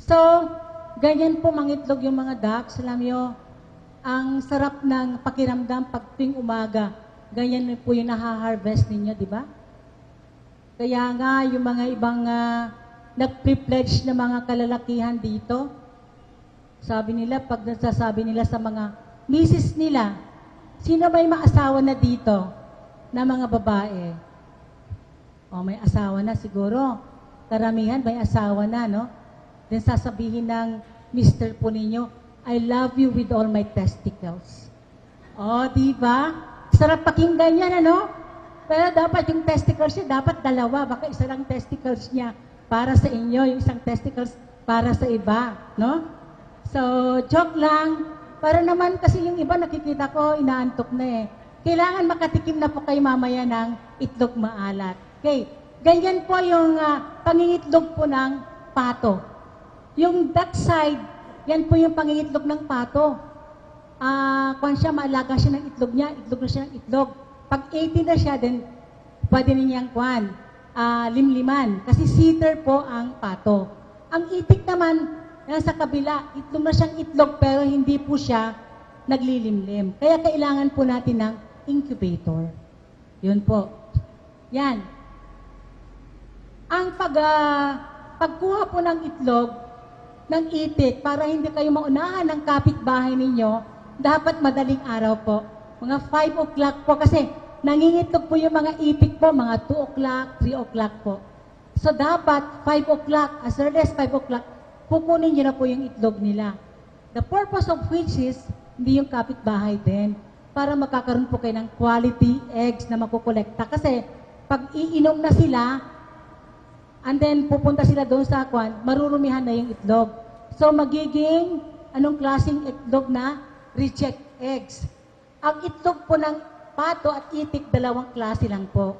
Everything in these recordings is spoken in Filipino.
So, ganyan po mangitlog yung mga ducks. Alam nyo, ang sarap ng pakiramdam pag tuwing umaga. Ganyan po yung naha-harvest ninyo, di ba? Kaya nga, yung mga ibang nag-pre-pledge na mga kalalakihan dito, sabi nila, pag nasasabi nila sa mga misis nila, sino may maasawa na dito na mga babae? O, may asawa na siguro. Karamihan may asawa na, no? Then sasabihin ng mister po ninyo, I love you with all my testicles. O, di ba? Sarap pakinggan yan, ano? Pero dapat yung testicles niya, dapat dalawa. Baka isa lang testicles niya para sa inyo, yung isang testicles para sa iba, no? So, joke lang. Para naman kasi yung iba nakikita ko, inaantok na eh. Kailangan makatikim na po kayo mamaya ng itlog maalat. Okay, ganyan po yung pangingitlog po ng pato. Yung duck side, yan po yung pangingitlog ng pato. Kung siya, maalaga siya ng itlog niya, itlog na siya ng itlog. Pag 18 na siya, then pwede ninyang limliman. Kasi sitter po ang pato. Ang itik naman, nasa kabila, itlog na siyang itlog, pero hindi po siya naglilimlim. Kaya kailangan po natin ng incubator. Yun po. Yan. Ang pagkuha po ng itlog, ng itik, para hindi kayo maunahan ng kapitbahay ninyo, dapat madaling araw po. Mga 5 o'clock po kasi nangingitlog po yung mga itik po, mga 2 o'clock, 3 o'clock po. So dapat 5 o'clock, as early as 5 o'clock, kukunin nyo na po yung itlog nila. The purpose of which is, hindi yung kapitbahay din, para magkakaroon po kayo ng quality eggs na makukolekta. Kasi pag iinom na sila, and then pupunta sila doon sa marurumihan na yung itlog. So magiging, anong klaseng itlog na? Reject eggs. Ang itlog po ng pato at itik, dalawang klase lang po.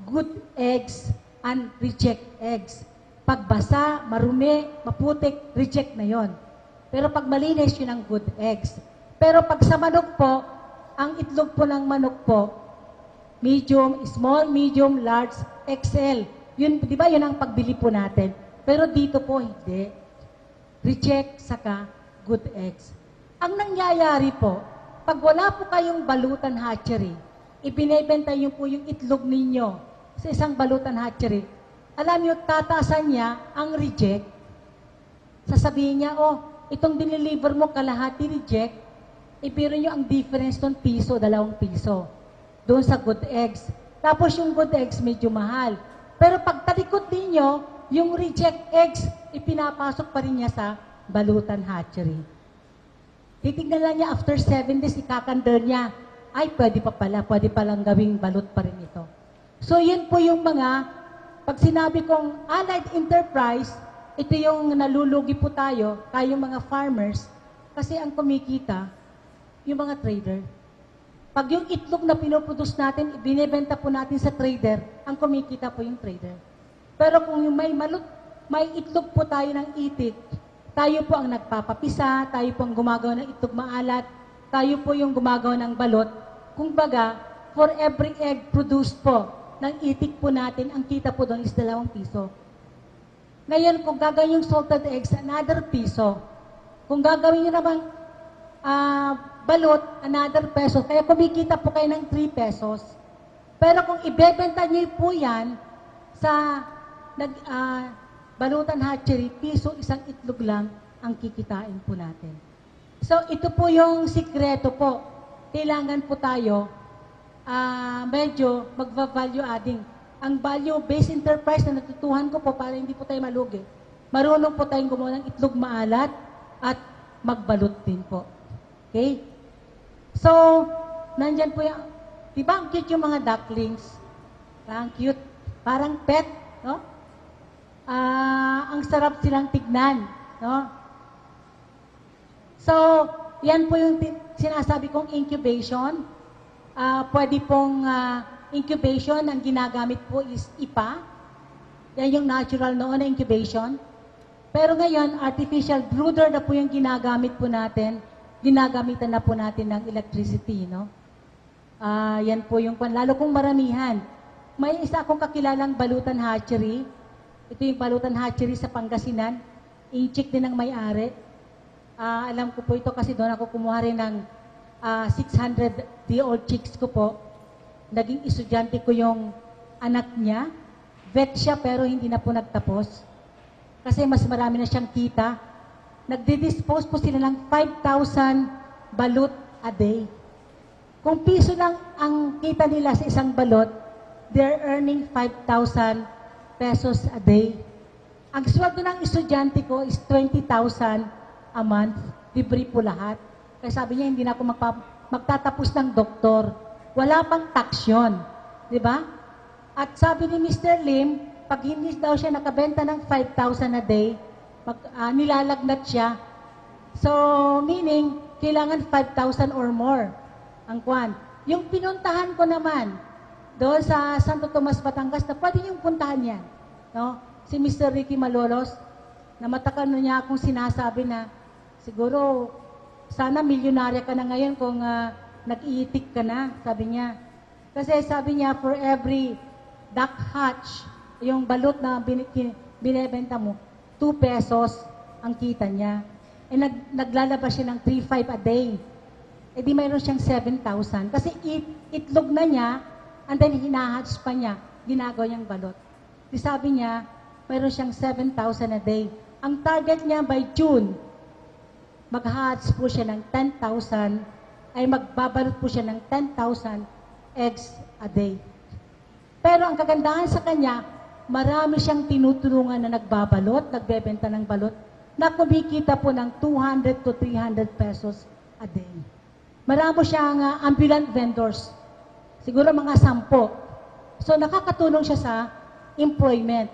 Good eggs and reject eggs. Pag basa, marumi, maputik, reject na yon. Pero pag malinis, yun ang good eggs. Pero pag sa manok po, ang itlog po ng manok po, medium, small, medium, large, XL. Yun, di ba, yun ang pagbili po natin. Pero dito po, hindi. Reject, saka good eggs. Ang nangyayari po, pag wala po kayong balutan hatchery, ibinebenta nyo po yung itlog ninyo sa isang balutan hatchery, alam nyo, tataasan niya ang reject. Sasabihin niya, oh, itong diniliver mo kalahati reject, ibiro nyo ang difference ng piso, 2 piso. Doon sa good eggs. Tapos yung good eggs medyo mahal. Pero pag talikod ninyo, yung reject eggs, ipinapasok pa rin niya sa balutan hatchery. Titignan lang niya after 7 days, ikakander niya, ay pwede pa pala, pwede palang gawing balot pa rin ito. So yun po yung mga, pag sinabi kong allied enterprise, ito yung nalulugi po tayo mga farmers, kasi ang kumikita, yung mga trader. Pag yung itlog na pinoproduce natin, binibenta po natin sa trader, ang kumikita po yung trader. Pero kung yung may itlog po tayo ng itik, tayo po ang nagpapapisa, tayo po ang gumagawa ng itlog maalat, tayo po yung gumagawa ng balot. Kung baga, for every egg produced po ng itik po natin, ang kita po doon is 2 piso. Ngayon, kung gagawin yung salted eggs, another piso. Kung gagawin nyo namang balot, another peso. Kaya kumikita po kayo ng 3 pesos. Pero kung ibebenta nyo po yan sa balutan hatchery, piso, isang itlog lang ang kikitain po natin. So, ito po yung sikreto po. Kailangan po tayo medyo magva-value adding. Ang value-based enterprise na natutuhan ko po para hindi po tayo malugi. Marunong po tayong gumawa ng itlog maalat at magbalot din po. Okay? So, nandyan po yung, di ba ang cute yung mga ducklings? Ang cute. Parang pet, no? Ang sarap silang tignan, no? So, yan po yung sinasabi kong incubation. Pwede pong incubation, ang ginagamit po is IPA. Yan yung natural noon na incubation. Pero ngayon, artificial brooder na po yung ginagamit po natin. Ginagamitan na po natin ng electricity, no? Yan po yung, lalo kung maramihan. May isa akong kakilalang balutan hatchery. Ito yung balutan hatchery sa Pangasinan. i-check din ng may-ari. Alam ko po ito kasi doon ako kumuha rin ng 600-day-old chicks ko po. Naging estudyante ko yung anak niya. Vet siya pero hindi na po nagtapos. Kasi mas marami na siyang kita. Nagdi-dispose po sila ng 5,000 balut a day. Kung piso lang ang kita nila sa isang balot, they're earning 5,000 pesos a day. Ang sweldo ng estudyante ko is 20,000 a month. Libre po lahat. Kaya sabi niya, hindi na ako magtatapos ng doktor. Wala pang tax yun. Di ba? At sabi ni Mr. Lim, pag hindi daw siya nakabenta ng 5,000 a day, nilalagnat siya. So, meaning, kailangan 5,000 or more ang kwan. Yung pinuntahan ko naman, doon sa Santo Tomas, Batangas, na pwede yung puntahan yan. No? Si Mr. Ricky Malolos, na matakan niya akong sinasabi na, siguro, sana milyonarya ka na ngayon kung nag-iitik ka na, sabi niya. Kasi sabi niya, for every duck hatch, yung balot na binibenta mo, 2 pesos ang kita niya. Eh naglalabas siya ng 3,500 a day. Eh di mayroon siyang 7,000. Kasi itlog na niya, and then hinahatch pa niya, ginagawa niyang balot. Di sabi niya, mayroon siyang 7,000 a day. Ang target niya by June, mag-hatch po siya ng 10,000, ay magbabalot po siya ng 10,000 eggs a day. Pero ang kagandahan sa kanya, marami siyang tinutulungan na nagbabalot, nagbebenta ng balot, na kumikita po ng 200 to 300 pesos a day. Marami siyang ambulant vendors, siguro mga 10. So nakakatulong siya sa employment,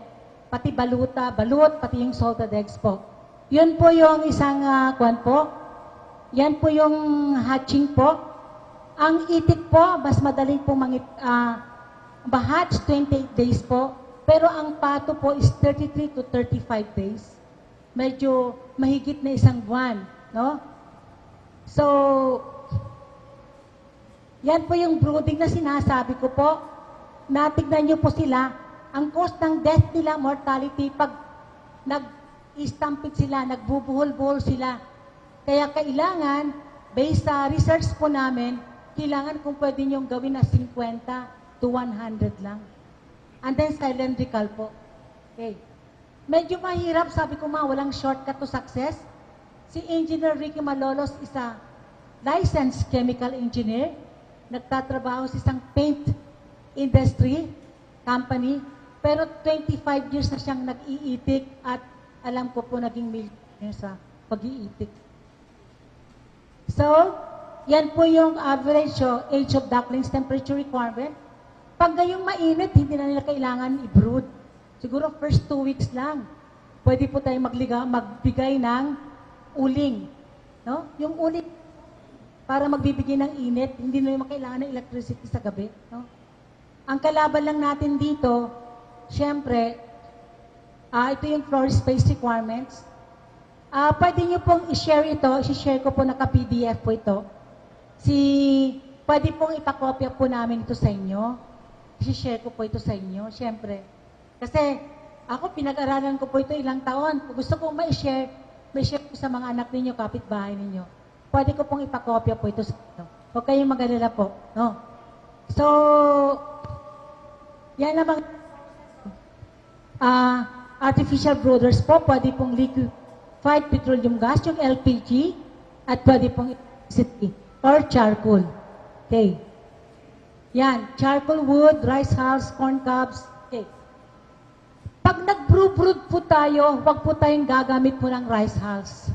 pati balot, pati yung salted eggs po. Yun po yung isang kwan po. Yan po yung hatching po. Ang itik po, mas madaling po hatch 28 days po. Pero ang pato po is 33 to 35 days. Medyo mahigit na isang buwan. No? So, yan po yung brooding na sinasabi ko po. Natignan niyo po sila. Ang cause ng death nila, mortality, pag nag-stampede sila, nagbubuhol-buhol sila. Kaya kailangan, based sa research po namin, kailangan kung pwede niyong gawin na 50 to 100 lang. And then silent recall po. Okay. Medyo mahirap, sabi ko walang shortcut to success. Si Engineer Ricky Malolos is a licensed chemical engineer. Nagtatrabaho sa isang paint industry company. Pero 25 years na siyang nag-iitik at alam ko po naging millionaire sa pag-iitik. So, yan po yung average age of ducklings temperature requirement. Pag ngayong mainit, hindi na nila kailangan i-brood. Siguro first 2 weeks lang. Pwede po tayong magbigay ng uling. No? Yung uling, para magbibigay ng init, hindi na kailangan ng electricity sa gabi. No? Ang kalaban lang natin dito, siyempre, ito yung floor space requirements. Pwede nyo pong i-share ito. I-share ko po naka-PDF po ito. Pwede pong ipakopya po namin ito sa inyo. I-share ko po ito sa inyo, siyempre. Kasi ako, pinag-aralan ko po ito ilang taon. Kung gusto kong ma-share ko sa mga anak ninyo, kapitbahay ninyo. Pwede ko pong ipakopya po ito sa inyo. Huwag kayong mag-alala po. No? So, yan naman. Artificial brooders po, pwede pong liquefied petroleum gas, yung LPG, at pwede pong electricity or charcoal. Okay. Yan, charcoal wood, rice hulls, corn cobs. Okay. Pag nag-brood po tayo, huwag po tayong gagamit po ng rice hulls.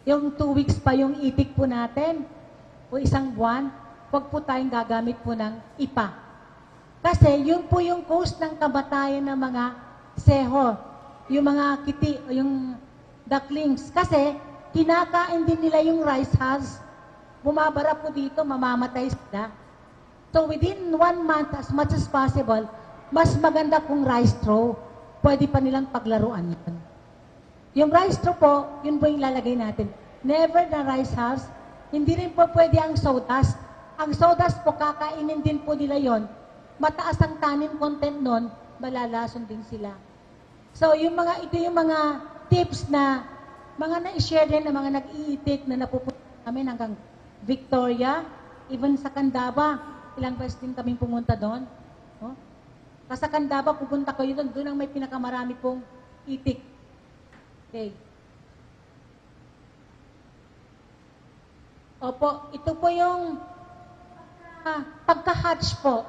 Yung 2 weeks pa yung itik po natin, o isang buwan, huwag po tayong gagamit po ng ipa. Kasi yun po yung cause ng kamatayan ng mga seho, yung mga kiti, o yung ducklings. Kasi kinakain din nila yung rice hulls. Bumabara po dito, mamamatay sila. So within 1 month, as much as possible, mas maganda kung rice straw. Pwede pa nilang paglaruan yun. Yung rice straw po, yun po yung lalagay natin. Never na rice hulls. Hindi rin po pwede ang sawdust. Ang sawdust po, kakainin din po nila yon. Mataas ang tannin content nun, malalason din sila. So, ito yung mga tips na mga na-share din ng mga nag-iitik na napupunta namin hanggang Victoria, even sa Candaba, ilang beses din kaming pumunta doon. No? Sa Candaba, pupunta kayo doon, doon ang may pinakamarami pong itik. Okay. Opo, ito po yung pagka-hatch po.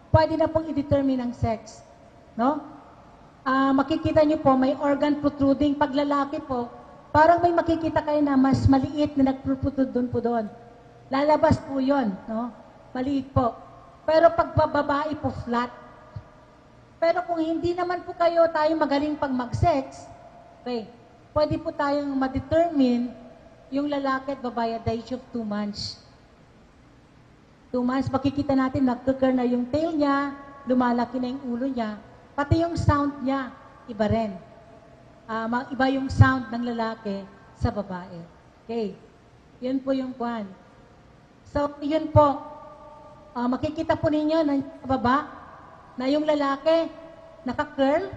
Pwede na pong i-determine ang sex. No? Makikita nyo po, may organ protruding. Pag lalaki po, parang may makikita kayo na mas maliit na nag-protrude doon po doon. Lalabas po yun. No? Maliit po. Pero pag babae po, flat. Pero kung hindi naman po tayo magaling pag mag-sex, okay, pwede po tayong ma-determine yung lalaki at babae at the age of 2 months. 2 months, makikita natin, nagkukur na yung tail niya, lumalaki na yung ulo niya, pati yung sound niya, iba rin. Iba yung sound ng lalaki sa babae. Okay. Yun po yung kwan. So, yun po. Makikita po ninyo na baba, na yung lalaki, naka-curl,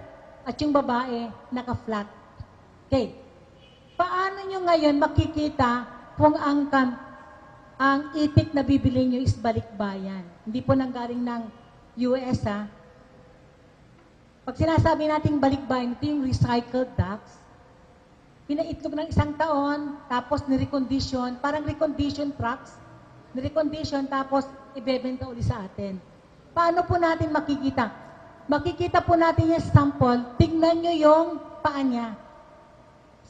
at yung babae, naka-flat. Okay. Paano nyo ngayon makikita kung ang itik na bibili nyo is balikbayan? Hindi po nanggaling ng US, ha? Pag sinasabi nating balikbayan, ito yung recycled ducks. Pinaitlog ng 1 taon, tapos nirecondition, parang recondition trucks, nirecondition, tapos ibebenta uli sa atin. Paano po natin makikita? Makikita po natin yung sample, tignan nyo yung paa niya.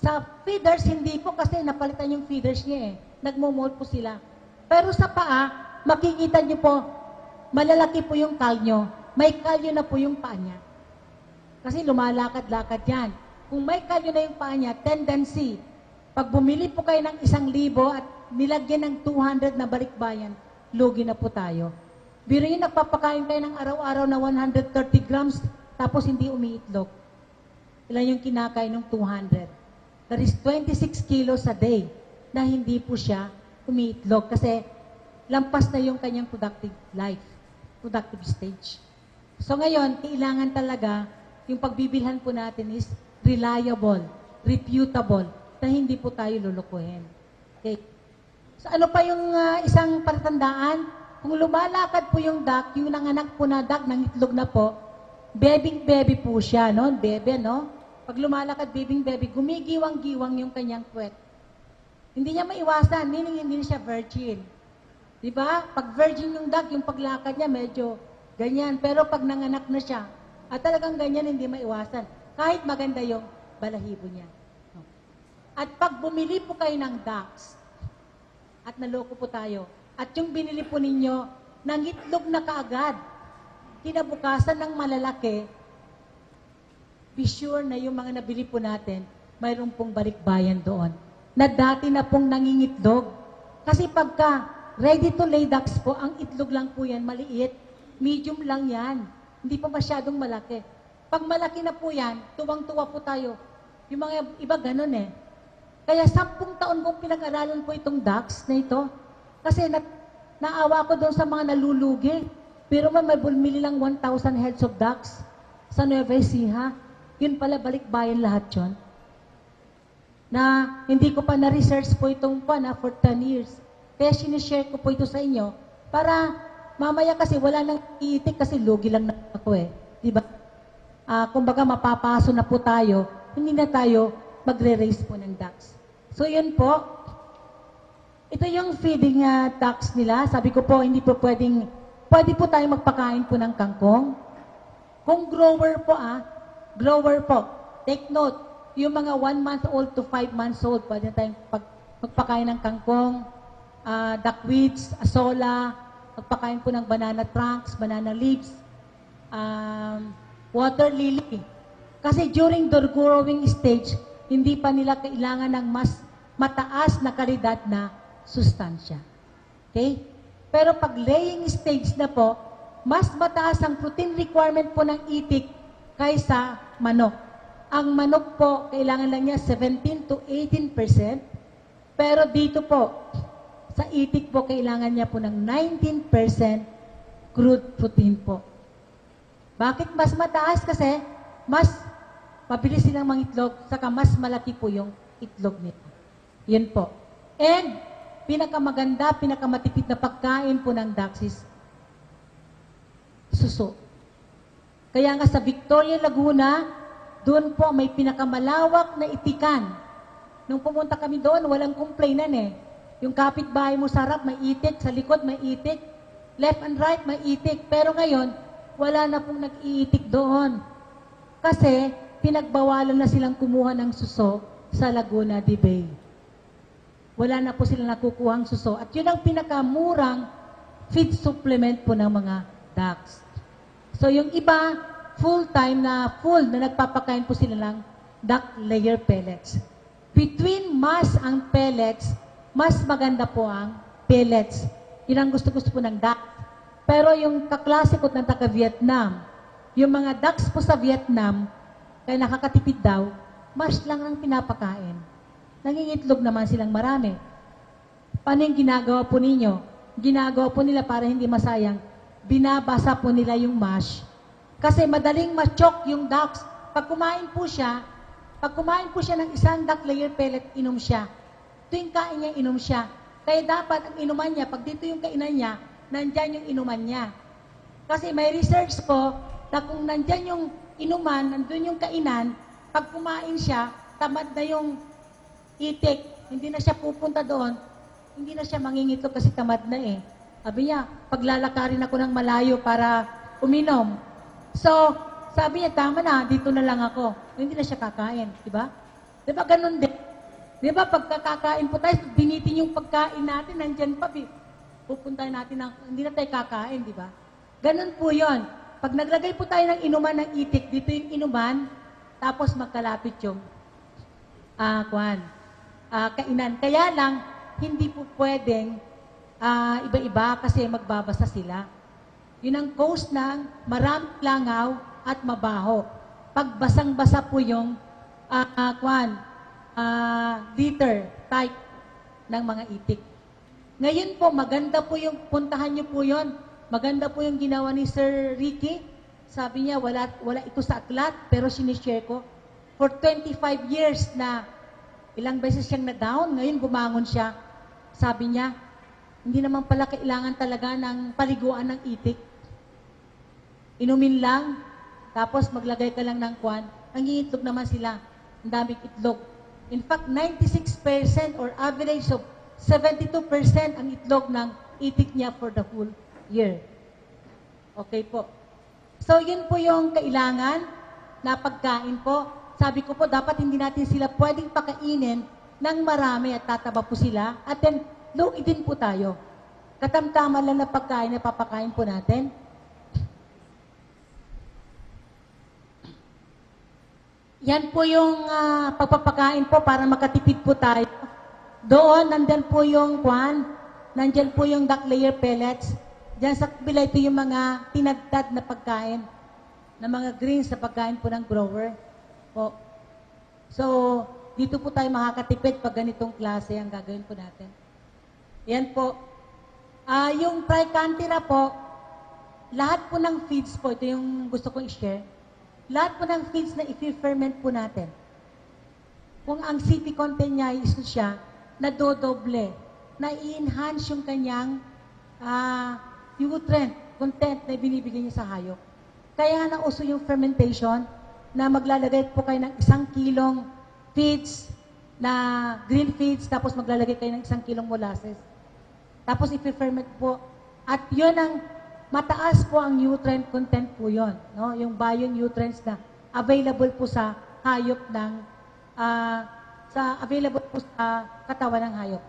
Sa feeders, hindi po kasi napalitan yung feeders niya eh. Nagmo-mold po sila. Pero sa paa, makikita nyo po, malalaki po yung kalyo. May kalyo na po yung paa niya. Kasi lumalakad-lakad yan. Kung may kalyo na yung paa niya, tendency, pag bumili po kayo ng 1,000 at nilagyan ng 200 na balikbayan, lugi na po tayo. Biro yun, nagpapakain kayo ng araw-araw na 130 grams, tapos hindi umiitlog. Ilan yung kinakain ng 200? That is 26 kilos a day na hindi po siya umiitlog kasi lampas na yung kanyang productive life, productive stage. So ngayon, kailangan talaga yung pagbibilhan po natin is reliable, reputable, na hindi po tayo lulukuhin. Okay. So ano pa yung isang palatandaan? Kung lumalakad po yung duck, yung nanganak po na duck, nangitlog na po, bebing-bebe po siya, no? Bebe, no? Pag lumalakad, bebing-bebe, gumigiwang-giwang yung kanyang puwet. Hindi niya maiwasan, meaning hindi siya virgin. Diba? Pag virgin yung duck, yung paglakad niya medyo ganyan. Pero pag nanganak na siya, at talagang ganyan, hindi maiwasan. Kahit maganda yung balahibo niya. At pag bumili po kayo ng ducks, at naloko po tayo, at yung binili po ninyo, nangitlog na kaagad, kinabukasan ng malalaki, be sure na yung mga nabili po natin, mayroon pong balikbayan doon. Na dati na pong nangingitlog. Kasi pagka ready to lay ducks po, ang itlog lang po yan, maliit. Medium lang yan. Hindi pa masyadong malaki. Pag malaki na po yan, tuwang-tuwa po tayo. Yung mga iba ganun eh. Kaya 10 taon kong pinag-aralan po itong ducks na ito. Kasi naawa ko doon sa mga nalulugi. Pero may bumili lang 1,000 heads of ducks sa Nueva Ecija. Yun pala, balikbayan lahat yun. Na hindi ko pa na-research po itong for 10 years. Kaya sinishare ko po ito sa inyo para mamaya kasi wala nang iitik kasi lugi lang na ako eh. Diba? Kumbaga mapapaso na po tayo, hindi na tayo magre-raise po ng ducks. So yun po. Ito yung feeding ducks nila. Sabi ko po, hindi po pwede po tayo magpakain po ng kangkong. Kung grower po grower po. Take note, yung mga 1 month old to 5 months old, pwede tayong magpakain ng kangkong, duckweeds, asola, magpakain po ng banana trunks, banana leaves, water lily. Kasi during the growing stage, hindi pa nila kailangan ng mas mataas na kalidad na sustansya. Okay? Pero pag laying stage na po, mas mataas ang protein requirement po ng itik kaysa manok. Ang manok po, kailangan lang niya 17 to 18%. Pero dito po, sa itik po, kailangan niya po ng 19% crude protein po. Bakit mas mataas? Kasi mas mabilis silang mangitlog, saka mas malaki po yung itlog nila. Yun po. And, pinakamaganda, pinakamatipid na pagkain po ng ducks is suso. Kaya nga sa Victoria, Laguna, doon po may pinakamalawak na itikan. Nung pumunta kami doon, walang complainan eh. Yung kapitbahay mo sa harap, may itik, sa likod may itik, left and right may itik. Pero ngayon, wala na pong nag-iitik doon. Kasi, pinagbawalan na silang kumuha ng suso sa Laguna de Bay. Wala na po silang nakukuhang suso. At yun ang pinakamurang feed supplement po ng mga ducks. So, yung iba, full-time na nagpapakain po sila ng duck layer pellets. Between mass ang pellets, mas maganda po ang pellets. Yun ang gusto-gusto po ng duck. Pero yung kaklase ko ng taga-Vietnam, yung mga ducks po sa Vietnam, kaya nakakatipid daw, mash lang ang pinapakain. Nangingitlog naman silang marami. Paano yung ginagawa po ninyo? Ginagawa po nila para hindi masayang, binabasa po nila yung mash. Kasi madaling ma-choke yung ducks. Pag kumain po siya ng isang duck layer pellet, inom siya. Tuwing kain niya, inom siya. Kaya dapat ang inuman niya, pag dito yung kainan niya, nandyan yung inuman niya. Kasi may research po na kung nandyan yung inuman, nandun yung kainan, pag kumain siya, tamad na yung itik. Hindi na siya pupunta doon. Hindi na siya mangingito kasi tamad na eh. Sabi niya, paglalakarin ako ng malayo para uminom. So, sabi niya, tama na, dito na lang ako. Hindi na siya kakain, di ba? Di ba ganun din? Di ba pagkakakain po tayo, binitin yung pagkain natin, nandyan pa, pupunta natin, hindi na tayo kakain, di ba? Ganun po yon. Pag naglagay po tayo ng inuman ng itik, dito yung inuman, tapos magkalapit yung kainan. Kaya lang, hindi po pwedeng iba-iba kasi magbabasa sila. Yun ang cause ng maraming langaw at mabaho. Pag basang-basa po yung liter type ng mga itik. Ngayon po, maganda po yung, puntahan nyo po yun, maganda po yung ginawa ni Sir Ricky. Sabi niya, wala ito sa aklat, pero sinishare ko. For 25 years na ilang beses siyang na-down, ngayon bumangon siya. Sabi niya, hindi naman pala kailangan talaga ng paliguan ng itik. Inumin lang, tapos maglagay ka lang ng kwan, nangiitlog naman sila. Ang daming itlog. In fact, 96% or average of 72% ang itlog ng itik niya for the whole year. Okay po. So, yun po yung kailangan na pagkain po. Sabi ko po, dapat hindi natin sila pwedeng pakainin ng marami at tataba po sila. At then, luidin po tayo. Katamtama lang na pagkain na papakain po natin. Yan po yung pagpapakain po para makatipid po tayo. Doon, nandyan po yung nandyan po yung duck layer pellets. Diyan sa kabila, ito yung mga tinadtad na pagkain, na mga greens na pagkain po ng grower. Po. So, dito po tayo makakatipid pag ganitong klase ang gagawin po natin. Yan po. Yung tricanthera po, lahat po ng feeds po, ito yung gusto kong i-share, lahat po ng feeds na i-ferment po natin. Kung ang city content niya is siya, nadodoble, na i-enhance yung kanyang nutrient content na binibigay niya sa hayop. Kaya nauso yung fermentation na maglalagay po kayo ng 1 kilong feeds na green feeds, tapos maglalagay kayo ng 1 kilong molasses. Tapos i-ferment po. At yun ang mataas po ang nutrient content po yun. No? Yung bio-nutrients na available po sa hayop ng available po sa katawan ng hayop.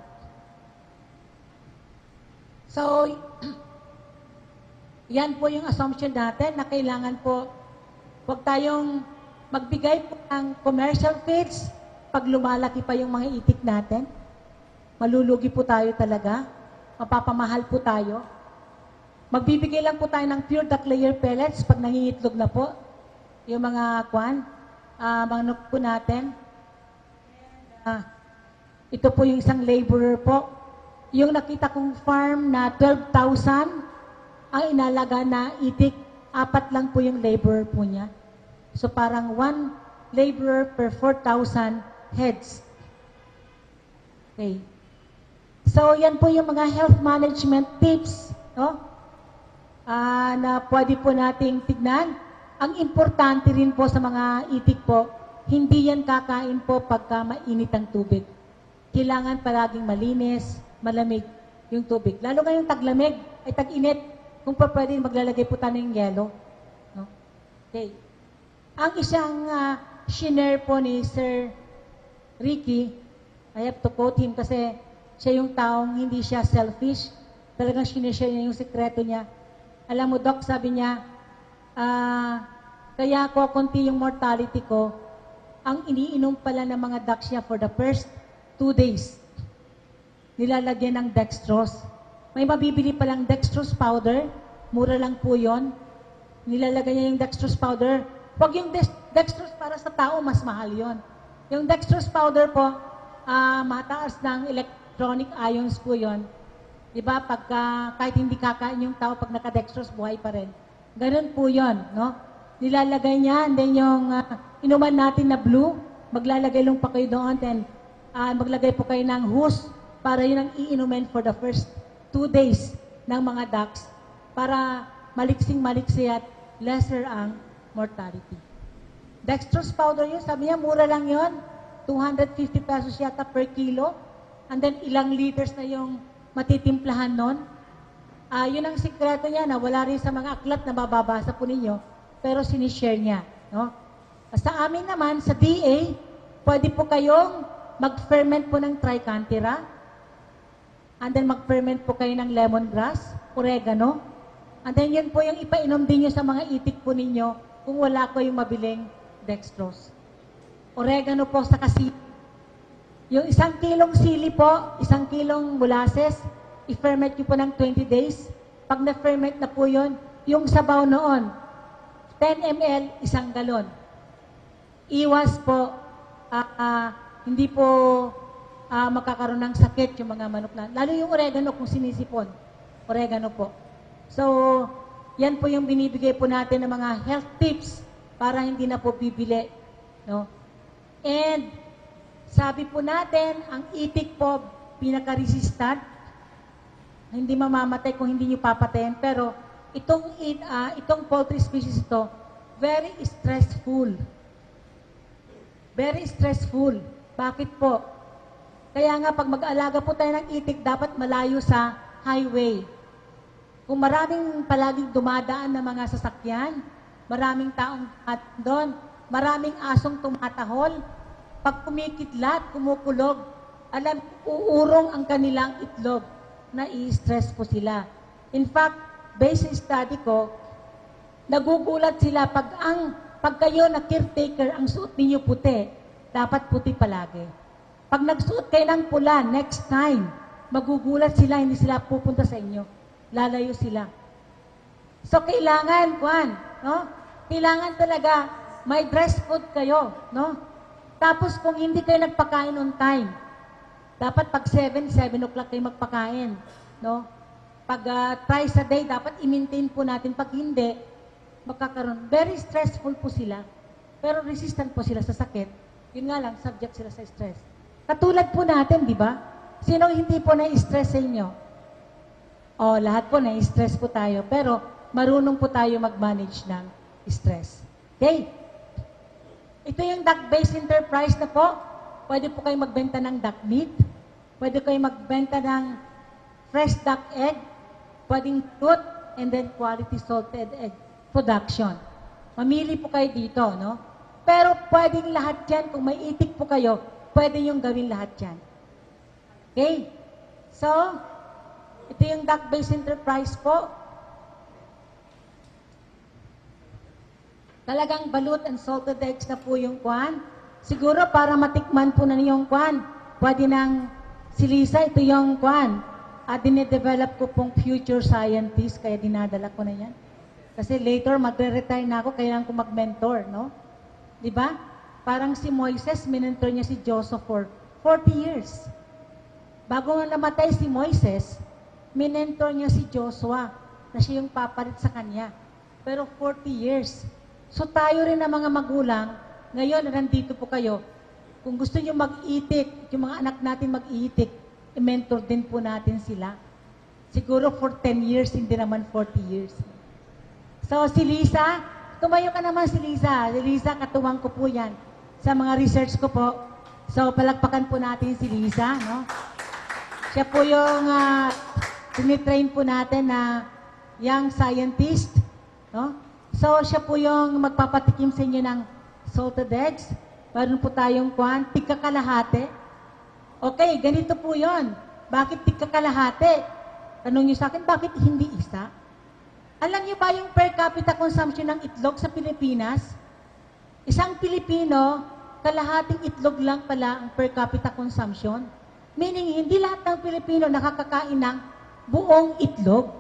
So, yan po yung assumption natin na kailangan po, huwag tayong magbigay po ng commercial feeds pag lumalaki pa yung mga itik natin. Malulugi po tayo talaga. Mapapamahal po tayo. Magbibigay lang po tayo ng pure duck layer pellets pag nangingitlog na po. Yung mga mga nuk po natin. Ito po yung isang laborer po. Yung nakita kong farm na 12,000 ang inalaga na itik, 4 lang po yung laborer po niya. So parang laborer per 4,000 heads. Okay. So, yan po yung mga health management tips, no? Na pwede po nating tignan. Ang importante rin po sa mga itik po, hindi yan kakain po pagka mainit ang tubig. Kailangan palaging malinis, malamig yung tubig. Lalo ngayong taglamig, ay tag-init, kung pa pwede maglalagay po tayo ng yelo. No? Okay. Ang isang shinare po ni Sir Ricky, I have to quote him kasi siya yung taong hindi siya selfish. Talagang sinishare niya yung sekreto niya. Alam mo, Doc, sabi niya, kaya ko konti yung mortality ko, ang iniinom pala ng mga ducks niya for the first 2 days. Nilalagyan ng dextrose. May mabibili palang dextrose powder, mura lang po yun. Nilalagyan niya yung dextrose powder. Huwag yung dextrose para sa tao, mas mahal yon. Yung dextrose powder po, mataas ng electronic ions po yon. Diba? Kahit hindi kakain yung tao, pag naka-dextrose, buhay pa rin. Ganun po yon, no? Nilalagay niya, and then yung inuman natin na blue, maglalagay lang pa kayo doon, then maglagay po kayo ng hose, para yun ang iinumin for the first 2 days ng mga ducks, para maliksing-maliksi at lesser ang mortality. Dextrose powder yun, sabi niya, mura lang yun, 250 pesos yata per kilo, and then ilang liters na yung matitimplahan nun. Yun ang sikreto niya na wala rin sa mga aklat na bababasa po ninyo, pero sinishare niya. No? Sa amin naman, sa DA, pwede po kayong mag-ferment po ng tricanthera, and then mag-ferment po kayo ng lemongrass, oregano, and then yun po yung ipainom din nyo sa mga itik po ninyo kung wala ko yung mabiling dextrose. Oregano po sa kasi. Yung 1 kilong sili po, 1 kilong molasses, i-ferment nyo po ng 20 days. Pag na-ferment na po yun, yung sabaw noon, 10 ml, 1 galon. Iwas po, hindi po makakaroon ng sakit yung mga manok na. Lalo yung oregano kung sinisipon. Oregano po. So, yan po yung binibigay po natin ng mga health tips para hindi na po bibili. No? And, sabi po natin, ang itik po, pinaka-resistant. Hindi mamamatay kung hindi nyo papatayin. Pero, itong poultry species ito, very stressful. Very stressful. Bakit po? Kaya nga, pag mag-aalaga po tayo ng itik, dapat malayo sa highway. Kung maraming palaging dumadaan na mga sasakyan, maraming taong doon, maraming asong tumatahol, pag kumikidlat, kumukulog, uurong ang kanilang itlog, na i-stress po sila. In fact, based sa study ko, nagugulat sila pag kayo na caretaker, ang suot ninyo puti, dapat puti palagi. Pag nagsuot kayo ng pula, next time, magugulat sila, hindi sila pupunta sa inyo. Lalayo sila. So, kailangan, no? Kailangan talaga, may dress code kayo, no? Tapos, kung hindi kayo nagpakain on time, dapat pag 7 o'clock kayo magpakain, no? Pag twice a day, dapat i-maintain po natin. Pag hindi, magkakaroon. Very stressful po sila. Pero resistant po sila sa sakit. Yun nga lang, subject sila sa stress. Katulad po natin, di ba? Sino hindi po na-stress sa inyo? Lahat po na-stress po tayo. Pero marunong po tayo mag-manage ng stress. Okay? Ito yung duck-based enterprise na po. Pwede po kayo magbenta ng duck meat. Pwede kayo magbenta ng fresh duck egg. Pwedeng fruit, and then quality salted egg production. Mamili po kayo dito, no? Pero pwedeng lahat yan, kung may itik po kayo, pwede yung gawin lahat yan. Okay? So, ito yung duck-based enterprise po. Talagang balut and salted eggs na po yung kwan. Siguro para matikman po na yung kwan, pwede nang si Lisa, ito yung kwan. Dine-develop ko pong future scientist, kaya dinadala ko na yan. Kasi later, magre-retire na ako, kailangan ko mag-mentor, no? Diba? Parang si Moises, minentor niya si Joseph for 40 years. Bago nga namatay si Moises, minentor niya si Joshua, na siya yung papalit sa kanya. Pero 40 years. So tayo rin na mga magulang, ngayon, nandito po kayo. Kung gusto nyo mag-itik, yung mga anak natin mag-itik, i-mentor din po natin sila. Siguro for 10 years, hindi naman 40 years. So, si Lisa, tumayo ka naman si Lisa. Si Lisa, katuwang ko po yan sa mga research ko po. So, palakpakan po natin si Lisa, no? Siya po yung tinitrain po natin na young scientist, no? So, siya po yung magpapatikim sa inyo ng salted eggs. Meron po tayong tika kalahati. Okay, ganito po yon. Bakit tika kalahati? Tanong niyo sa akin, bakit hindi isa? Alam niyo ba yung per capita consumption ng itlog sa Pilipinas? Isang Pilipino, kalahating itlog lang pala ang per capita consumption. Meaning, hindi lahat ng Pilipino nakakakain ng buong itlog.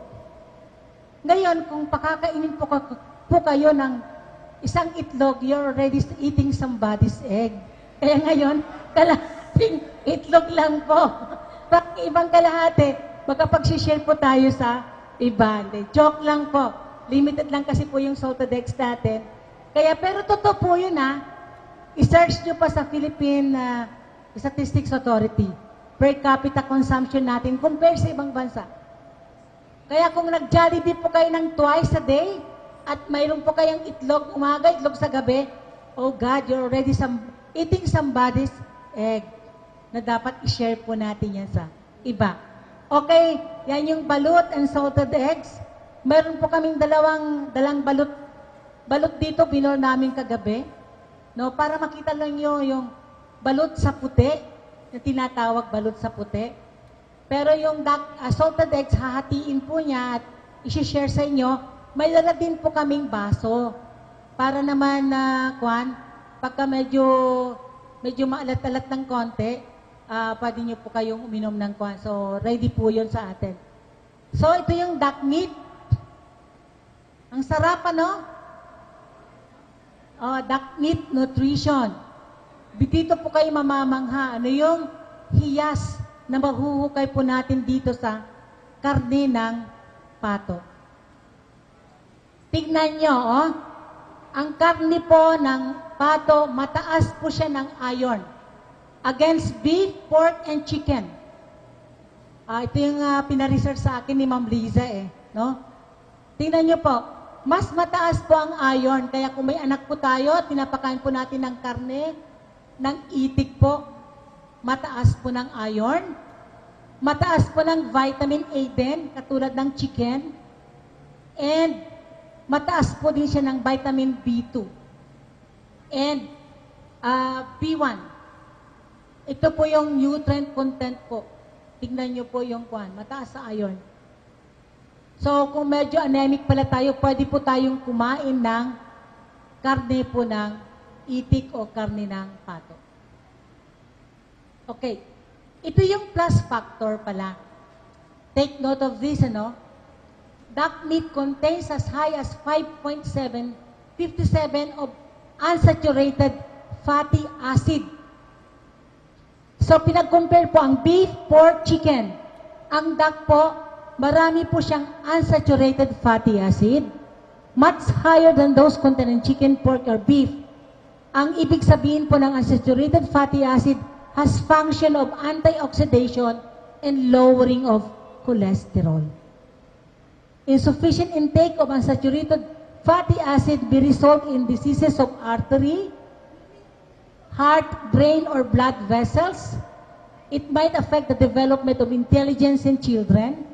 Ngayon, kung pakakainin po kayo ng isang itlog, you're already eating somebody's egg. Kaya ngayon, kalahating itlog lang po. Pag ibang kalahati, magkapag-share po tayo sa iba. Joke lang po. Limited lang kasi po yung salted eggs natin. Kaya, pero totoo po yun I-search nyo pa sa Philippine Statistics Authority. Per capita consumption natin compare sa ibang bansa. Kaya kung nag-Jollibee po kayo ng twice a day, at mayroon po kayong itlog umaga, itlog sa gabi, oh God, you're already eating somebody's egg na dapat i-share po natin yan sa iba. Okay, yan yung balut and salted eggs. Mayroon po kaming dalang balut dito, binor namin kagabi. No, para makita lang nyo yung balut sa puti, na tinatawag balut sa puti. Pero yung salted eggs, hahatiin po niya at i-share sa inyo. May dala din po kaming baso. Para naman pagka medyo maalat-alat ng konti, pwede nyo po kayong uminom ng So, ready po yun sa atin. So, ito yung duck meat. Ang sarap, ano? Duck meat nutrition. Dito po kayo mamamangha. Ano yung hiyas na mahuhukay po natin dito sa karne ng pato. Tignan nyo, ang karne po ng pato, mataas po siya ng iron against beef, pork, and chicken. Ito yung pinaresearch sa akin ni Ma'am Liza no? Tingnan nyo po, mas mataas po ang iron. Kaya kung may anak po tayo, tinapakain po natin ng karne, ng itik po, mataas po ng iron. Mataas po ng vitamin A din, katulad ng chicken. And mataas po din siya ng vitamin B2 and B1. Ito po yung nutrient content po. Tignan nyo po yung mataas sa iron. So, kung medyo anemic pala tayo, pwede po tayong kumain ng karne po ng itik o karne ng pato. Okay. Ito yung plus factor pala. Take note of this, Duck meat contains as high as 57 of unsaturated fatty acid. So, pinag-compare po ang beef, pork, chicken. Ang duck po, marami po siyang unsaturated fatty acid, much higher than those contained in chicken, pork, or beef. Ang ibig sabihin po ng unsaturated fatty acid has function of antioxidation and lowering of cholesterol. Insufficient intake of unsaturated fatty acid may result in diseases of artery, heart, brain, or blood vessels. It might affect the development of intelligence in children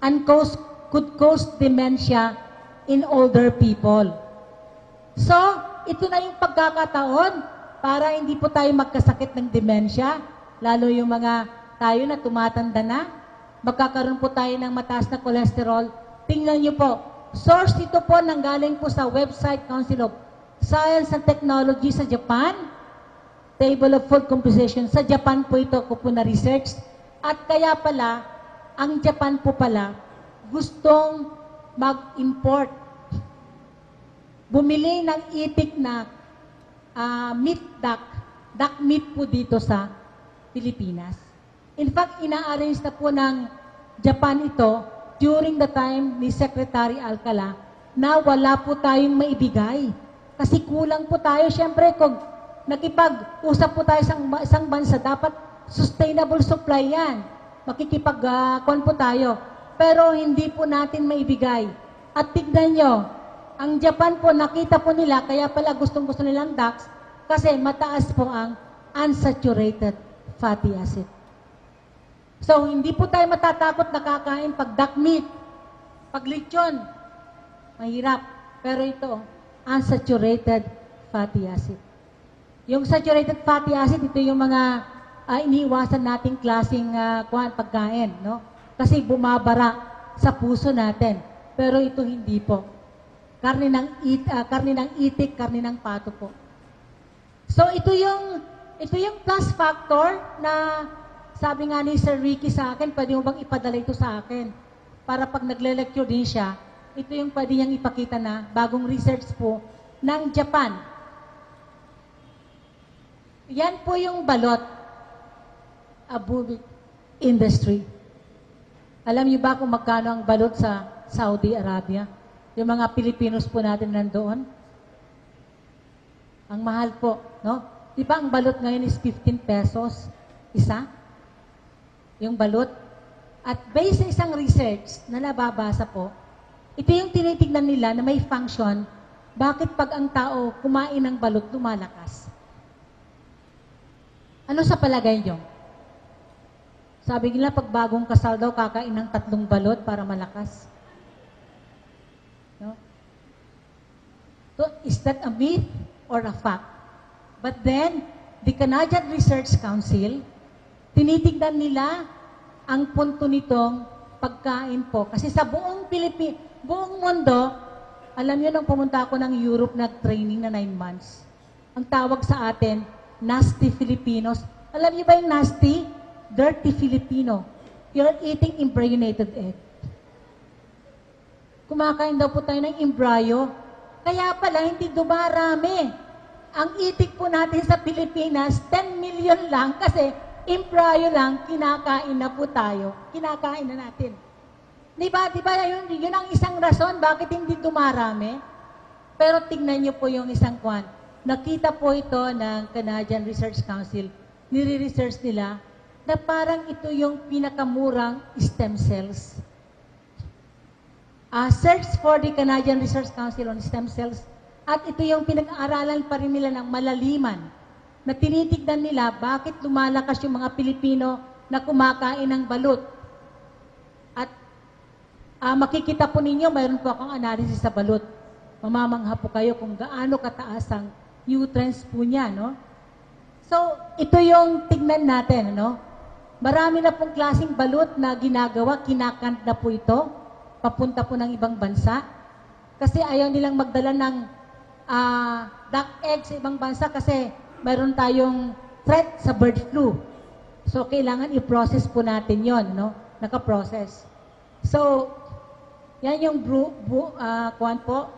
and could cause dementia in older people. So, ito na yung pagkakataon para hindi po tayo magkasakit ng dementia, lalo yung mga tayo na tumatanda na, magkakaroon po tayo ng mataas na cholesterol. Tingnan niyo po, source ito po nanggaling po sa website Council of Science and Technology sa Japan, Table of Food Composition. Sa Japan po ito ko po na-research. At kaya pala, ang Japan po pala, gustong mag-import. Bumili ng itik na duck meat po dito sa Pilipinas. In fact, ina-arrange na po ng Japan ito during the time ni Secretary Alcala na wala po tayong maibigay Kasi kulang po tayo. Siyempre, kung nakipag-usap po tayo sa isang bansa, dapat sustainable supply yan. Makikipag-kuhan po tayo. Pero hindi po natin maibigay. At tignan nyo, ang Japan po, nakita po nila, kaya pala gustong-gusto nilang DAX, kasi mataas po ang unsaturated fatty acid. So, hindi po tayo matatakot na kakain pag duck meat, pag lechon. Mahirap. Pero ito, unsaturated fatty acid. Yung saturated fatty acid, ito yung mga iniiwasan nating klaseng pagkain, no? Kasi bumabara sa puso natin. Pero ito hindi po. Karne ng itik, karne ng pato po. So ito yung plus factor na sabi nga ni Sir Ricky sa akin, pwede mo bang ipadala ito sa akin? Para pag nagle-lecture din siya, ito yung pwede niyang ipakita na bagong research po ng Japan. Yan po yung balot, abubic industry. Alam niyo ba kung magkano ang balot sa Saudi Arabia? Yung mga Pilipinos po natin nandoon? Ang mahal po, no? Di ba ang balot ngayon is 15 pesos isa? Yung balot. At based sa isang research na nababasa po, ito yung tinitignan nila na may function, bakit pag ang tao kumain ng balot, lumalakas? Ano sa palagay nyo? Sabi nila, pag bagong kasal daw, kakain ng 3 balot para malakas. No? So, is that a myth or a fact? But then, the Canadian Research Council, tinitignan nila ang punto nitong pagkain po. Kasi sa buong mundo, alam nyo, nung pumunta ako ng Europe na training na 9 months, ang tawag sa atin, nasty Filipinos. Alam nyo ba yung nasty? Dirty Filipino. You're eating embryonated egg. Kumakain daw po tayo ng embryo. Kaya pala, hindi dumarami. Ang itik po natin sa Pilipinas, 10 million lang kasi embryo lang, kinakain na po tayo. Kinakain na natin. Diba yun ang isang rason bakit hindi dumarami? Pero tignan nyo po yung isang kwan. Nakita po ito ng Canadian Research Council. Nire-research nila na parang ito yung pinakamurang stem cells. Search for the Canadian Research Council on stem cells. At ito yung pinag-aaralan pa rin nila ng malaliman na tinitignan nila bakit lumalakas yung mga Pilipino na kumakain ng balut. At makikita po ninyo, mayroon po akong analysis sa balut. Mamamangha po kayo kung gaano kataas ang nutrients po niya, no? So, ito yung tignan natin, no? Marami na pong klaseng balut na ginagawa, kinakant na po ito, papunta po ng ibang bansa. Kasi ayaw nilang magdala ng duck egg sa ibang bansa kasi mayroon tayong threat sa bird flu. So, kailangan i-process po natin yon, no? Naka-process. So, yan yung kuwan po.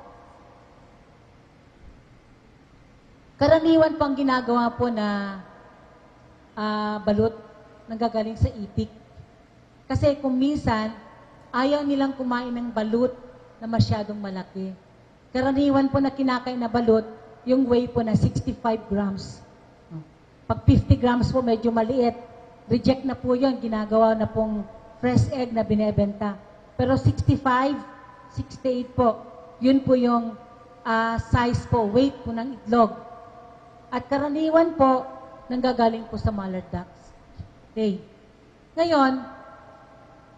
Karaniwan pang ginagawa po na balut nanggagaling sa itik. Kasi kung minsan, ayaw nilang kumain ng balut na masyadong malaki. Karaniwan po na kinakain na balut, yung weight po na 65 grams. Pag 50 grams po, medyo maliit. Reject na po yun. Ginagawa na pong fresh egg na binebenta. Pero 65, 68 po, yun po yung size po, weight po ng itlog. At karaniwan po, nanggagaling po sa mallard ducks. Okay. Ngayon,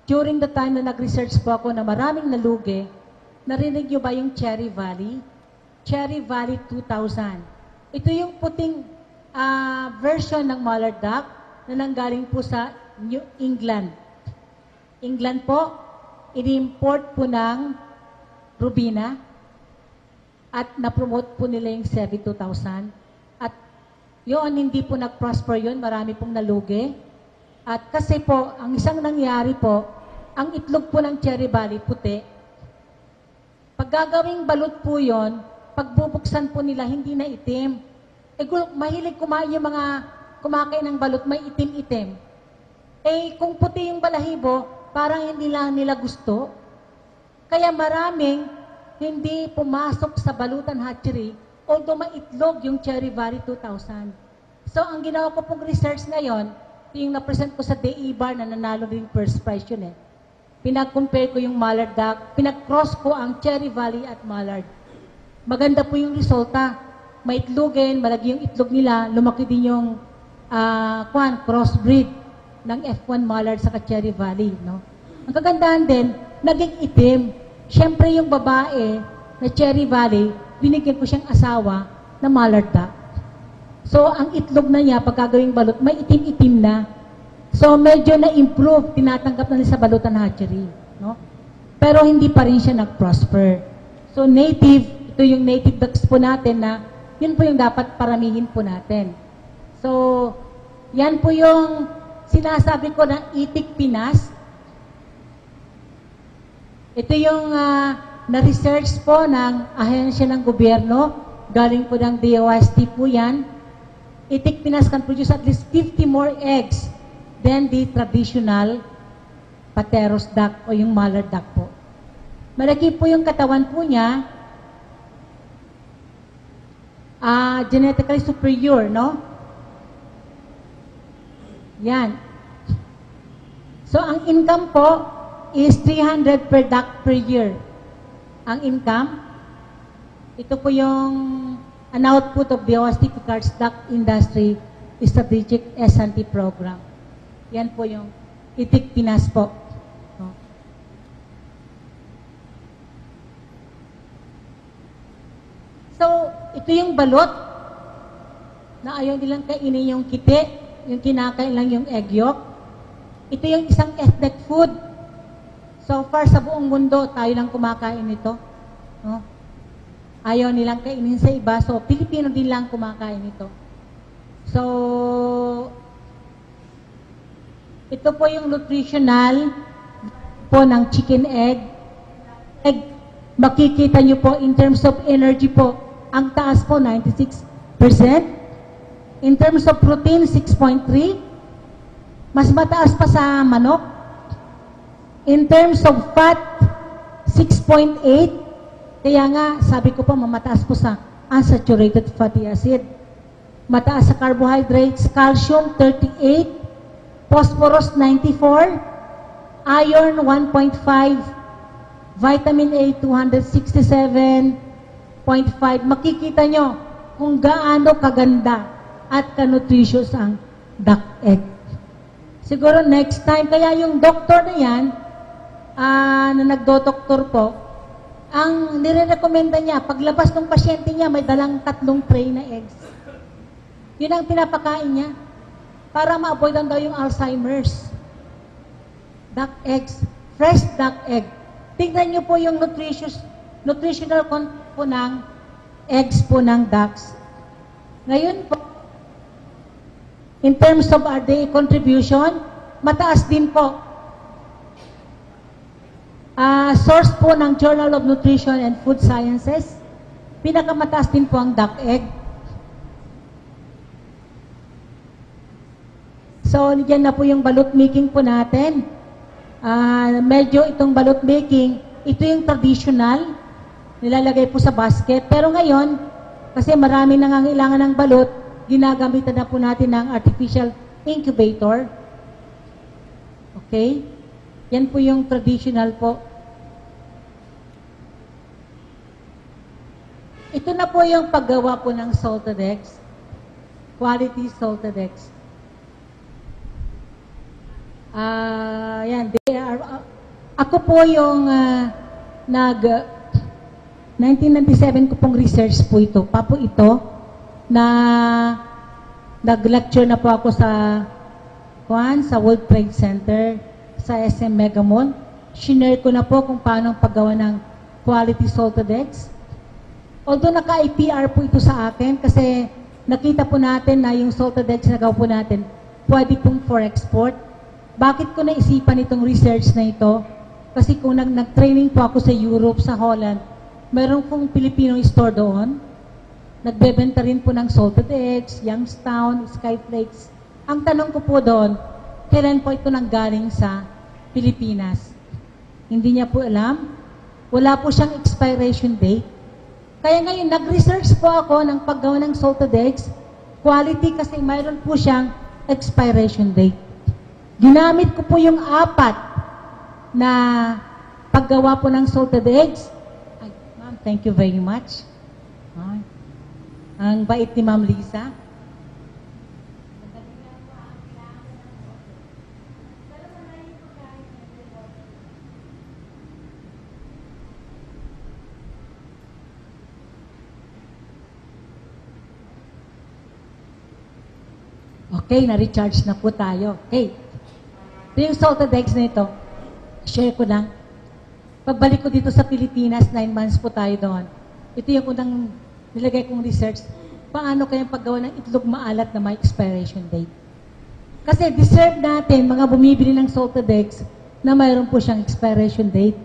during the time na nag-research po ako na maraming nalugi, narinig nyo ba yung Cherry Valley? Cherry Valley 2000. Ito yung puting version ng mallard duck na nanggaling po sa New England. England po, ini-import po ng Rubina at na-promote po nila yung Sevi 2000. At yun, hindi po nag-prosper yun, marami pong nalugi. At kasi po, ang isang nangyari po, ang itlog po ng Cherry Valley puti. Pag gagawing balut po yun, pagbubuksan po nila, hindi na itim. Mahilig kumain yung mga kumakain ng balut, may itim-itim. Kung puti yung balahibo, parang hindi lang nila gusto. Kaya maraming hindi pumasok sa balutan hatchery o although maitlog yung Cherry Valley 2000. So, ang ginawa ko pong research ngayon, yung na-present ko sa DE-Bar na nanalo din first prize yun eh. Pinag-compare ko yung mallard duck, pinag-cross ko ang Cherry Valley at mallard. Maganda po yung resulta. Maitlogin, malagi yung itlog nila, lumaki din yung crossbreed ng F1 mallard sa Cherry Valley. No? Ang kagandahan din, naging itim. Siyempre yung babae na Cherry Valley, binigyan ko siyang asawa na mallard duck. So, ang itlog na niya, pagkagawing balot, may itim-itim na. So, medyo na-improve, tinatanggap na niya sa balutan hatchery. No? Pero hindi pa rin siya nag-prosper. So, native, ito yung native ducks po natin na yun po yung dapat paramihin po natin. So, yan po yung sinasabi ko na itik Pinas. Ito yung na-research po ng ahensya ng gobyerno. Galing po ng DOST po yan. Itik Pinas can produce at least 50 more eggs than the traditional Pateros duck o yung mallard duck po. Malaki po yung katawan po niya. Genetically superior, no? Yan. So, ang income po is 300 per duck per year. Ang income, ito po yung an output of the OST Picard's duck industry strategic S&T program. Yan po yung itik Pinas po. No? So, ito yung balot na ayaw nilang kainin yung kiti, yung kinakain lang yung egg yolk. Ito yung isang ethnic food. So far sa buong mundo, tayo lang kumakain nito. No? Ayaw nilang kainin sa iba. So, Pilipino din lang kumakain ito. So, ito po yung nutritional po ng chicken egg. Makikita nyo po in terms of energy po, ang taas po 96%. In terms of protein, 6.3. Mas mataas pa sa manok. In terms of fat, 6.8. Kaya nga, sabi ko po, mamataas po sa unsaturated fatty acid. Mataas sa carbohydrates, calcium, 38. Phosphorus, 94. Iron, 1.5. Vitamin A, 267.5. Makikita nyo kung gaano kaganda at ka-nutritious ang duck egg. Siguro next time, kaya yung doktor na yan, na nagdo-doktor po, ang nire-recommenda niya, paglabas ng pasyente niya, may dalang 3 tray na eggs. Yun ang pinapakain niya para ma-avoidan daw yung Alzheimer's. Duck eggs, fresh duck egg. Tingnan niyo po yung nutritional content po ng eggs po ng ducks. Ngayon po, in terms of our day contribution, mataas din po. Source po ng Journal of Nutrition and Food Sciences, pinakamataas din po ang duck egg. So, yan na po yung balut making po natin. Medyo itong balut making, ito yung traditional, nilalagay po sa basket. Pero ngayon, kasi marami nangangailangan ng balut, ginagamitan na po natin ng artificial incubator. Okay? Yan po yung traditional po. Ito na po yung paggawa po ng salted eggs. Quality salted eggs. Yan. Ako po yung 1997 ko pong research po ito. Papo ito na nag-lecture na po ako sa World Trade Center, sa SM Mega Mall. Shinare ko na po kung paano ang paggawa ng quality salted eggs. Although naka-IPR po ito sa akin kasi nakita po natin na yung salted eggs na gawa po natin pwede pong for export. Bakit ko naisipan itong research na ito? Kasi kung nag-training po ako sa Europe, sa Holland, meron pong Filipino store doon. Nagbebenta rin po ng salted eggs, Youngstown, Skyflakes. Ang tanong ko po doon, kailan po ito nanggaling sa Pilipinas? Hindi niya po alam. Wala po siyang expiration date. Kaya ngayon, nag-research po ako ng paggawa ng salted eggs, quality kasi mayroon po siyang expiration date. Ginamit ko po yung 4 na paggawa po ng salted eggs. Ay, ma'am, thank you very much. Ay, ang bait ni Ma'am Lisa. Okay, na-recharge na po tayo. Okay. Ito yung salted eggs na ito. Share ko lang. Pagbalik ko dito sa Pilipinas, 9 months po tayo doon. Ito yung unang nilagay kong research. Paano kayang paggawa ng itlog maalat na may expiration date? Kasi deserve natin, mga bumibili ng salted eggs, na mayroon po siyang expiration date.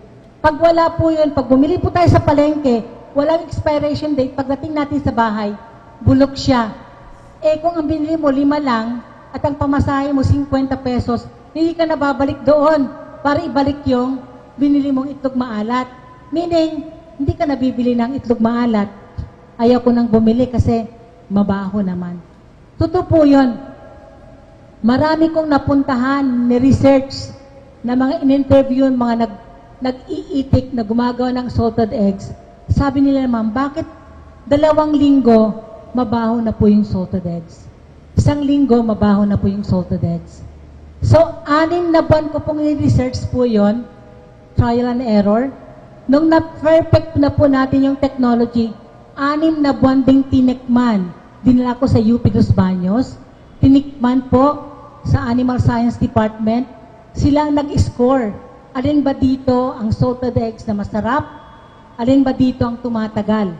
Pag wala po yun, pag bumili po tayo sa palengke, walang expiration date, pagdating natin sa bahay, bulok siya. Eh kung ang binili mo 5 lang at ang pamasahe mo 50 pesos, hindi ka na babalik doon para ibalik yung binili mong itlog maalat. Meaning, hindi ka nabibili ng itlog maalat. Ayaw ko nang bumili kasi mabaho naman. Totoo po yun. Marami kong napuntahan, ni-research na mga in-interview, mga nag-iitik na gumagawa ng salted eggs. Sabi nila naman, bakit 2 linggo mabaho na po yung salted eggs? 1 linggo, mabaho na po yung salted eggs. So, 6 na buwan ko pong i-research po yon, trial and error. Nung na-perfect na po natin yung technology, 6 na buwan ding tinikman. Dinala ko sa UP Los Baños. Tinikman po sa Animal Science Department. Sila ang nag-score. Alin ba dito ang salted eggs na masarap? Alin ba dito ang tumatagal?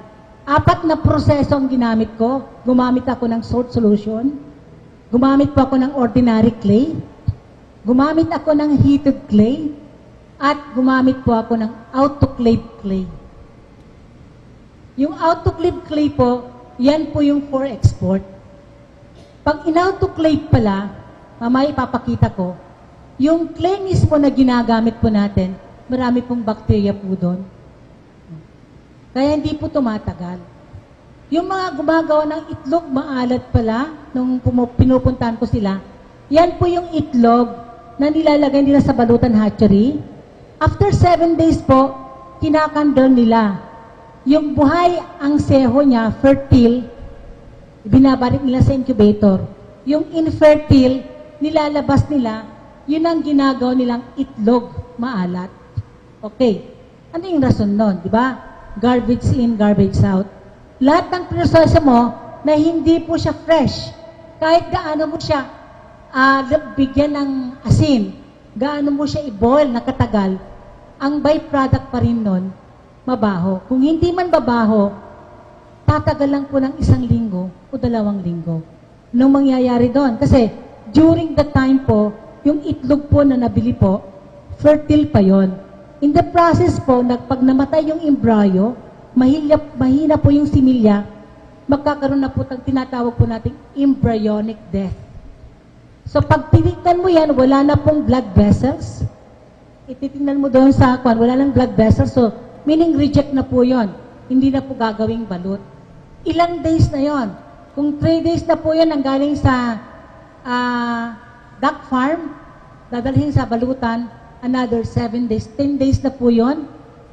4 na proseso ang ginamit ko. Gumamit ako ng salt solution. Gumamit po ako ng ordinary clay. Gumamit ako ng heated clay. At gumamit po ako ng autoclave clay. Yung autoclave clay po, yan po yung for export. Pag in-autoclave pala, mamaya ipapakita ko, yung clay mismo na ginagamit po natin, marami pong bacteria po doon. Kaya hindi po tumatagal. Yung mga gumagawa ng itlog maalat pala, nung pinupuntahan ko sila, yan po yung itlog na nilalagay nila sa balutan hatchery. After 7 days po, kinakandel nila. Yung buhay ang seho niya, fertile, binabalik nila sa incubator. Yung infertile, nilalabas nila, yun ang ginagawa nilang itlog maalat. Okay. Ano yung rason nun, di ba? Garbage in, garbage out. Lahat ng proseso mo na hindi po siya fresh. Kahit gaano mo siya bigyan ng asin, gaano mo siya i-boil na katagal, ang byproduct pa rin nun, mabaho. Kung hindi man babaho, tatagal lang po ng 1 linggo o 2 linggo. Anong mangyayari doon? Kasi during the time po, yung itlog po na nabili po, fertile pa yon. In the process po, pag namatay yung embryo, mahina po yung similya, magkakaroon na po tinatawag po nating embryonic death. So pag titignan mo yan, wala na pong blood vessels. Ititignan mo doon sa wala nang blood vessels. So meaning reject na po yon. Hindi na po gagawing balut. Ilang days na yon? Kung 3 days na po yan ang galing sa duck farm, dadalhin sa balutan, another 7 days, 10 days na po yun.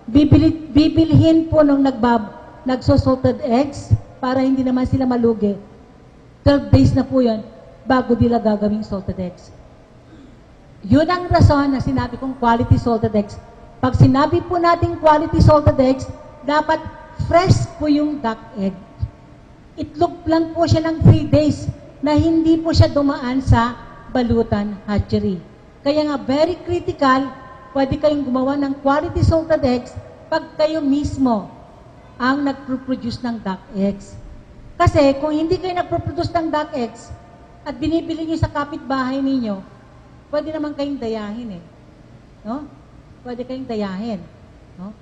Bibilhin po nung nagsosalted eggs para hindi naman sila malugi. 12 days na po yun bago nila gagawing salted eggs. Yun ang rason na sinabi kong quality salted eggs. Pag sinabi po natin quality salted eggs, dapat fresh po yung duck egg. Itlog lang po siya ng 3 days na hindi po siya dumaan sa balutan hatchery. Kaya nga, very critical, pwede kayong gumawa ng quality salted eggs pag kayo mismo ang nagproduce ng duck eggs. Kasi kung hindi kayo nagproduce ng duck eggs at binibili nyo sa kapitbahay ninyo, pwede naman kayong dayahin eh. No? Pwede kayong dayahin. No?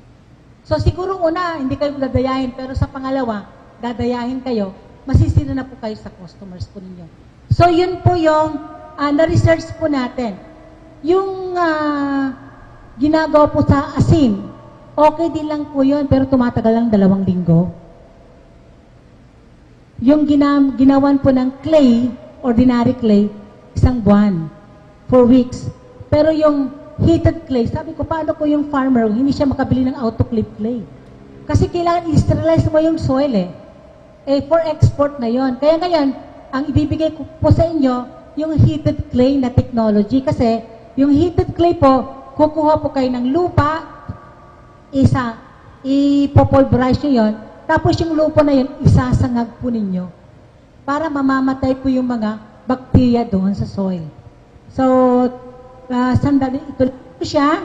So siguro una, hindi kayo dadayahin, pero sa pangalawa, dadayahin kayo, masisira na po kayo sa customers po ninyo. So yun po yung na-research po natin. Yung ginagawa po sa asin, okay din lang po yun, pero tumatagal lang 2 linggo. Yung ginawan po ng clay, ordinary clay, 1 buwan, 4 weeks. Pero yung heated clay, sabi ko, paano ko yung farmer, hindi siya makabili ng autoclave clay? Kasi kailangan i-sterilize mo yung soil eh. For export na yon. Kaya ngayon, ang ibibigay ko po sa inyo, yung heated clay na technology. Kasi yung heated clay po, kukuha po kayo ng lupa, ipopulverize nyo yun, tapos yung lupa na yun, isasangag po ninyo para mamamatay po yung mga bacteria doon sa soil. So, sandali, ito siya.